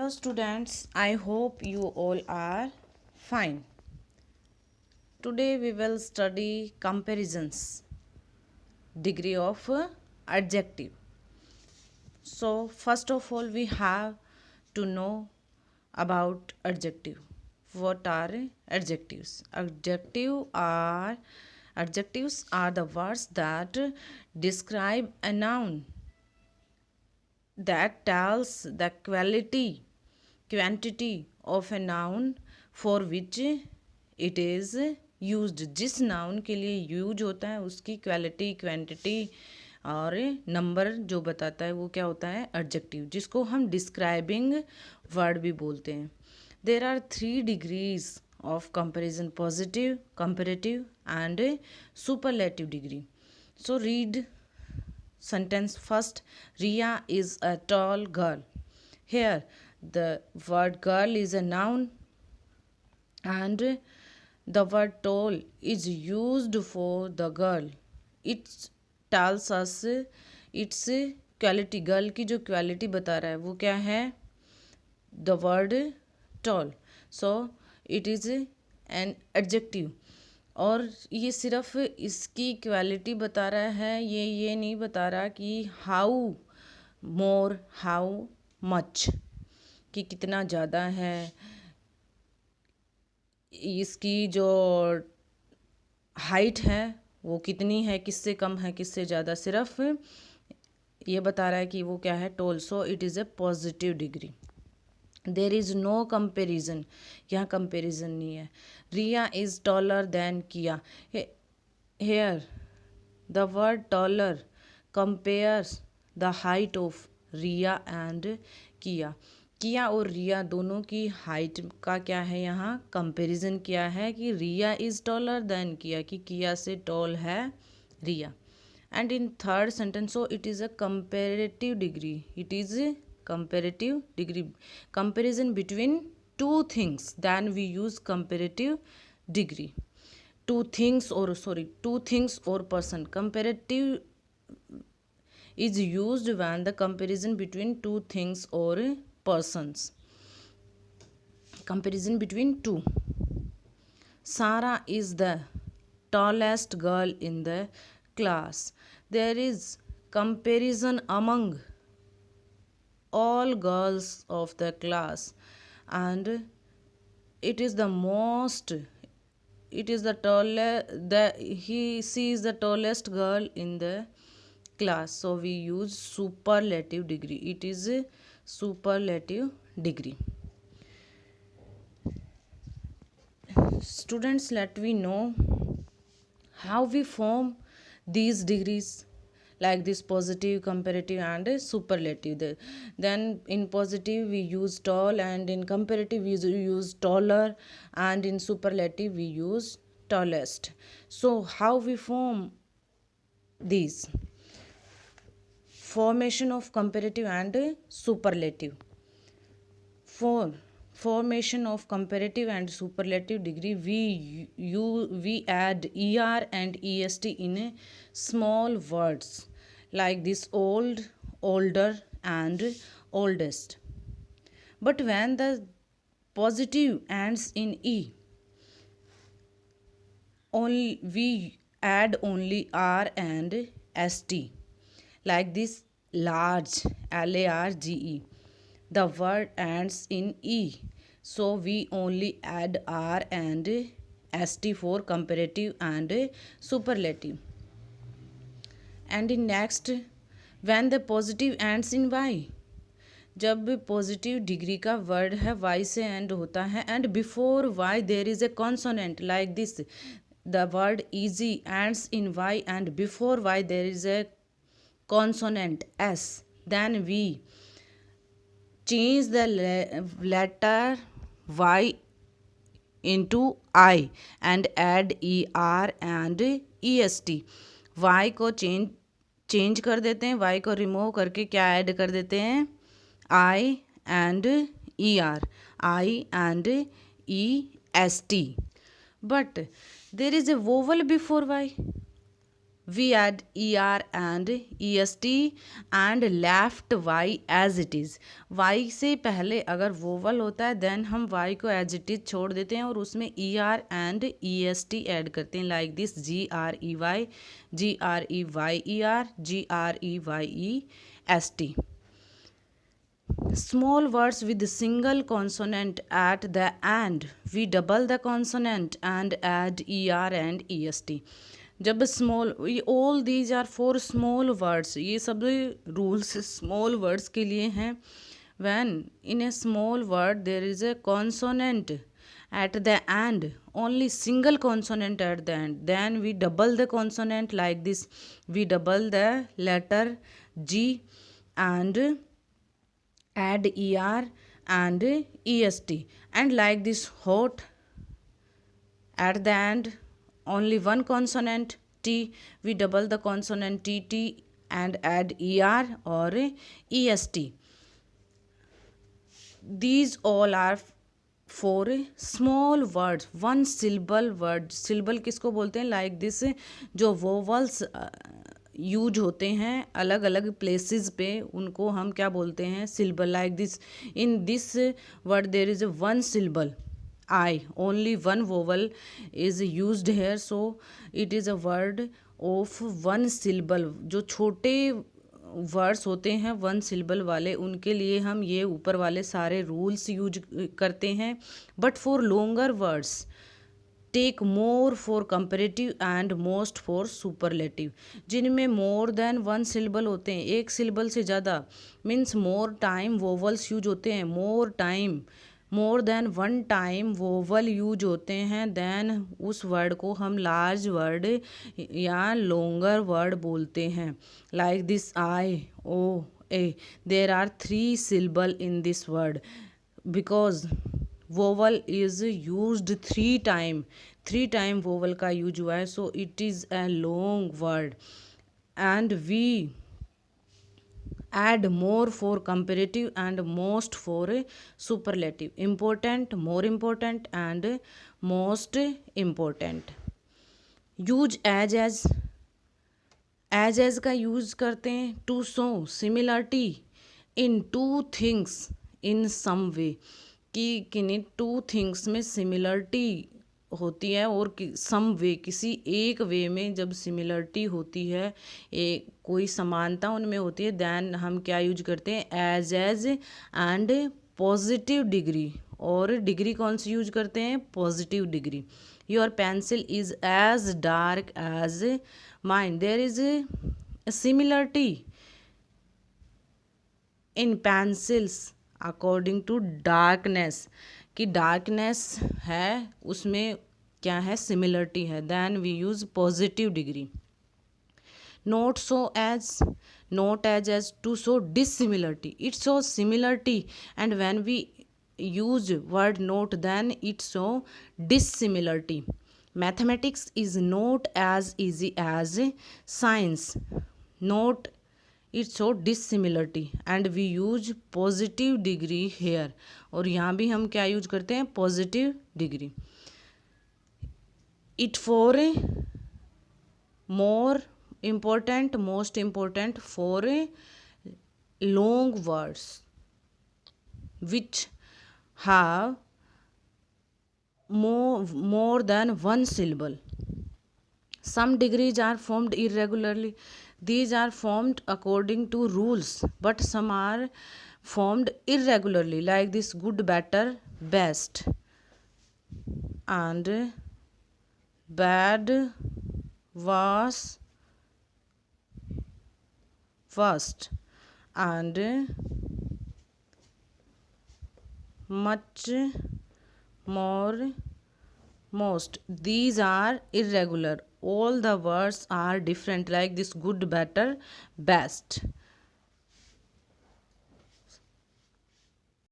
students, I hope you all are fine. Today we will study comparisons, degree of adjective. So, first of all, we have to know about adjective. What are adjectives? Adjectives are the words that describe a noun that tells the quantity of a noun for which it is used. जिस noun के लिए use होता है उसकी quality quantity और number जो बताता है वो क्या होता है एडजेक्टिव, जिसको हम डिस्क्राइबिंग वर्ड भी बोलते हैं. There are 3 degrees of comparison: positive, comparative and superlative degree. So read sentence first. Ria is a tall girl. Here the word girl is a noun and the word tall is used for the girl. It tells us its quality. Girl की जो quality बता रहा है वो क्या है? The word tall. So it is an adjective. और ये सिर्फ इसकी क्वालिटी बता रहा है, ये नहीं बता रहा कि हाउ मोर, हाउ मच, कि कितना ज़्यादा है, इसकी जो हाइट है वो कितनी है, किससे कम है किससे ज़्यादा. सिर्फ ये बता रहा है कि वो क्या है, tall. So it is a positive degree. There is no comparison. यहाँ कंपेरिजन नहीं है. Riya is taller than Kiya. Here the word taller compares the height of Riya and Kiya. Kiya और रिया दोनों की हाइट का क्या है, यहाँ कंपेरिजन किया है कि रिया इज़ टॉलर देन किया, कि किया से टॉल है Riya. And in third sentence, so it is a comparative degree. It is comparative degree. Comparison between two things, then we use comparative degree. Two things or person. Comparative is used when the comparison between two things or persons. Comparison between two. Sarah is the tallest girl in the class. There is comparison among all girls of the class and it is the she is the tallest girl in the class. So we use superlative degree. It is a superlative degree. Students, let we know how we form these degrees, like this: positive, comparative and superlative. Then in positive we use tall, and in comparative we use taller, and in superlative we use tallest. So how we form these? Formation of comparative and superlative. For formation of comparative and superlative degree, we add er and est in small words like this: old, older and oldest. But when the positive ends in e, only we add only r and st, like this: large, large. The word ends in e, so we only add r and st for comparative and superlative. And in next, when the positive ends in y, जब positive degree का word है y से and होता है and before y there is a consonant, like this: the word easy ends in y and before y there is a consonant s, then we change the letter y into I and add er and est. y को change कर देते हैं, y को remove करके क्या add कर देते हैं, I and er, I and est. But there is a vowel before y. we add er and est and left y as it is. y से पहले अगर वोवल होता है देन हम y को एज इट इज छोड़ देते हैं और उसमें er and est ऐड करते हैं, like this grey, greyest. Small words with single consonant at the end, we double the consonant and add er and est. जब small, all these are for small words, ये सब rules small words के लिए हैं. When in a small word there is a consonant at the end, only single consonant at the end, then we double the consonant like this. We double the letter G and add er and est, and like this hot. At the end, only one consonant T, we double the consonant TT and add er or est. These all are for small words, one syllable word. syllable किसको बोलते हैं? Like this, जो vowels use होते हैं अलग अलग places पे, उनको हम क्या बोलते हैं? Syllable. Like this, in this word there is one syllable I, only one vowel is used here, so it is a word of one syllable. जो छोटे वर्ड्स होते हैं वन सिलेबल वाले, उनके लिए हम ये ऊपर वाले सारे रूल्स यूज करते हैं. But for longer words take more for comparative and most for superlative. जिनमें मोर देन वन सिलेबल होते हैं, एक सिलेबल से ज़्यादा, means more time vowels use होते हैं. More time, more than one time vowel use होते हैं, देन उस वर्ड को हम लार्ज वर्ड या लॉन्गर वर्ड बोलते हैं. Like this I, O, A, there are 3 syllable in this word because vowel is used 3 time vowel का use हुआ है, so it is a long word. And we add more for comparative and most for superlative. Important, more important and most important. Use as का use करते हैं to show similarity in two things in some way, कि किन्हीं 2 things में similarity होती है और सम वे, किसी एक वे में जब सिमिलरिटी होती है, एक कोई समानता उनमें होती है, देन हम क्या यूज करते हैं? As and positive degree. और डिग्री कौन सी यूज करते हैं? Positive degree. Your pencil is as dark as mine. There is a similarity in pencils according to darkness, कि डार्कनेस है उसमें क्या है? सिमिलरिटी है. Then we use positive degree. Not so as, not as to show dissimilarity, it show similarity, and when we use word not then it show dissimilarity. Mathematics is not as easy as science. Not, it show dissimilarity and we use positive degree here. और यहाँ भी हम क्या use करते हैं? Positive degree. It for more important, most important for long words which have more than one syllable. Some degrees are formed irregularly. These are formed according to rules, but some are formed irregularly, like this good, better, best, and bad, worse, worst, and much, more, most. These are irregular. All the words are different, like this good, better, best.